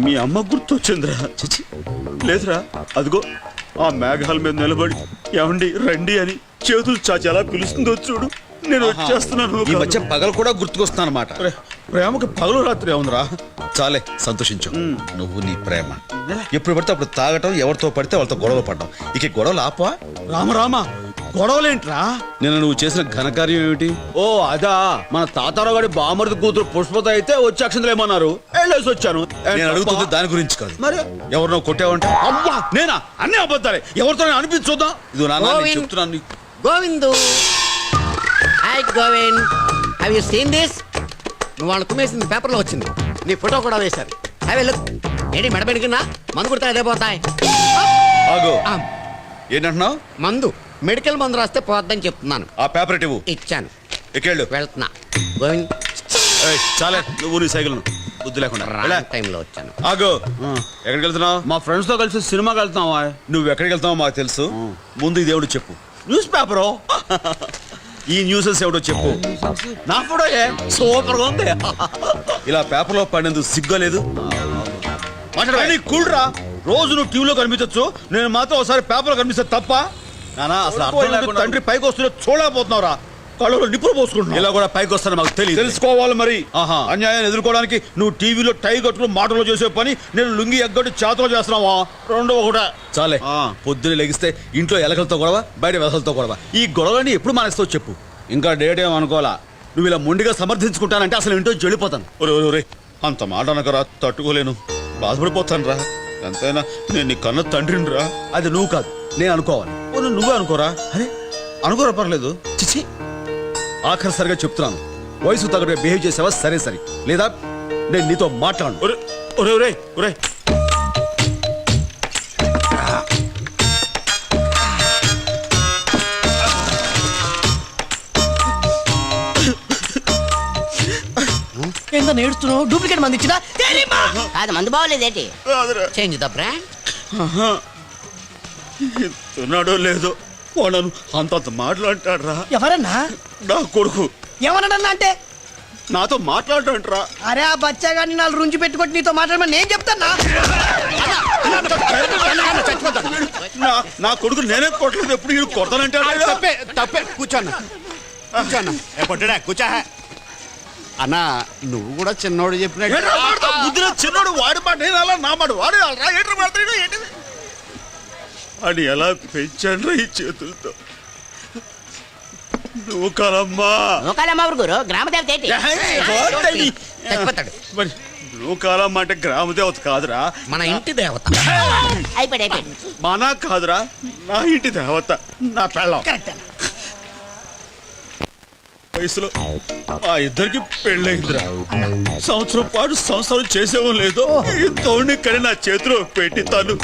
మీ అమ్మ గుర్తొచ్చిందిరా. చిచి, లేదురా, అదిగో ఆ మేఘాల మీద నిలబడి ఏమండి రండి అని చేతులు చాచి ఎలా పిలుస్తుందో చూడు. నేను వచ్చేస్తున్నాను. ఈ మధ్య పగలు కూడా గుర్తుకొస్తున్నా అనమాట. ప్రేమకి పగలు రాత్రి ఏముందిరా? చాలే సంతోషించు. నువ్వు నీ ప్రేమ ఎప్పుడు పడితే అప్పుడు తాగటం, ఎవరితో పడితే వాళ్ళతో గొడవలు పడటం. ఇక గొడవలు ఆపా. రామ గొడవలేంట్రా? నేను నువ్వు చేసిన ఘనకార్యం ఏమిటి? ఓ అదా, మన తాతారావు గారి బామర్ది కూతురు పుష్పత అయితే వచ్చి అక్షంతలు ఏమన్నారు, వెళ్ళేసి వచ్చాను. నేను అడుగుతుంది దాని గురించి కాదు. మరి ఎవరినో కొట్టావంటే? అబ్బా నేనా? అన్నీ అబద్ధాలే. ఎవరితో అనిపించుద్దాం. ఇది నాన్న గోవింద్. చెప్తున్నాను. Govindu, hi Govind, have you seen this? నువ్వు వాళ్ళు కుమ్మేసింది పేపర్లో వచ్చింది, నీ ఫోటో కూడా వేశారు. Have a look. ఏంటి మెడబెడికినా మందు కుడితే అదే పోతాయి. ఆగో, ఆ, ఏంటంటున్నావు? మందు, మెడికల్ మందు రాస్తే పోద్దని చెప్తున్నాను. ఆ పేపర్ ఇవ్వు. ఇచ్చాను, ఎక్కేళ్ళు. వెళ్తున్నా. గోవింద్, చాలే నువ్వు నీ సైకిల్ బుద్ధి లేకుండా. వెళ్ళే. రాంగ్ టైంలో వచ్చాను. ఆగో, ఎక్కడికి వెళ్తున్నావు? మా ఫ్రెండ్స్ తో కలిసి సినిమాకి వెళ్తావా? నువ్వు ఎక్కడికి వెళ్తావో మాకు తెలుసు. ముందు ఈ దేవుడు చెప్పు. News paper. ఈ న్యూసెస్ ఎవడో చెప్పు. నా ఫోటో సూపర్ గా ఉంది. ఇలా పేపర్లో పడినందుకు సిగ్గా లేదు? కానీ కూల్రా, రోజు నువ్వు టీవీలో కనిపించచ్చు, నేను మాత్రం ఒకసారి పేపర్లో కనిపిస్తే తప్ప? నానా అసలు అర్థం లేకుండా తండ్రి పైకి వస్తున్నా చూడలేకపోతున్నావురా. కళ్ళలో నిప్పులు పోసుకుంటున్నా. ఇలా కూడా పైకి వస్తాను మాకు తెలియదు. తెలుసుకోవాలి మరి. ఆహా. అన్యాయాన్ని ఎదుర్కోవడానికి నువ్వు టీవీలో టై కట్టుకుని మాటలో చేసే పని, నేను లుంగి ఎగ్గొట్టి చేతలో చేస్తున్నావా? రెండు ఒకటే. చాలే, పొద్దున్న లెగిస్తే ఇంట్లో ఎలకలతో గొడవ, బయట వెసలతో గొడవ. ఈ గొడవని ఎప్పుడు మానేస్తావు చెప్పు. ఇంకా డేట్ ఏమనుకోవాలా? నువ్వు ఇలా మొండిగా సమర్థించుకుంటానంటే అసలు ఇంట్లో వెళ్ళిపోతాను. ఒరే అంత మాట అనకరా, తట్టుకోలేను, బాధపడిపోతాను రా. ఎంతైనా నేను నీ కన్న తండ్రిని రా. అది నువ్వు కాదు, నేను అనుకోవాలి. నువ్వే అనుకోరా. అరే అనుకోరా, పర్లేదు. చిచి, ఆఖరిసరిగా చెప్తున్నాను, వయసు తగ్గట్టుగా బిహేవ్ చేసావా సరే సరే, లేదా నేను నీతో మాట్లాడను. ఒరే ఒరే ఒరే ఒరే ఏందో నేడుస్తున్నావు? డూప్లికేట్ మంది ఇచ్చినా అది మందు బాగోలేదేంటి? కాదురా. Change the brand. ఉన్నాడో లేదో వాడు అంతంత మాట్లాంటాడు రా. ఎవరన్నా? నా కొడుకు ఏమన్నాడన్నా అంటే? నాతో మాట్లాడటంట్రా. అరే ఆ బచ్చాగాన్ని నాలుగు రుంచి పెట్టుకొని నీతో మాట్లాడమని నేను చెప్తానా? నా కొడుకు నేనే కొట్టలేదు, ఎప్పుడు నేను కొడతానంటాడు. తప్పే కూర్చోన్నా కూర్చోన్నా పొట్టడా కూర్చో. అన్నా నువ్వు కూడా చిన్నోడు చెప్పినట్టు బుద్ధిలో చిన్నోడు వాడి మాట వినాలా, నా మాట వాడు వినాలా? ఏంటి మాట్లాడు ఏంటిది అని ఎలా పెంచాను ఈ చేతులతో. నువ్వు కాలమ్మా గురు గ్రామ దేవత ఏంటి? చచ్చిపోతాడు. మరి నువ్వు కాలమ్మ అంటే గ్రామ దేవత కాదురా, మన ఇంటి దేవత. అయిపోయాడు. మన కాదురా, నా ఇంటి దేవత, నా పెళ్ళం. వయసులో ఆ ఇద్దరికి పెళ్ళయిందిరా. సంవత్సరం పాటు సంవత్సరం చేసేవో లేదో ఈ తోడిని కని నా చేతిలో పెట్టి తను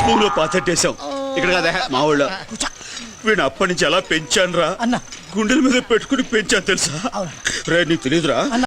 పూలో పాతట్టేశాం. ఇక్కడ కదా మా ఊళ్ళో. వీడిని అప్పటి నుంచి ఎలా పెంచాను రా, అన్న గుండెల మీద పెట్టుకుని పెంచాను తెలుసా? రే నీకు తెలియదురా.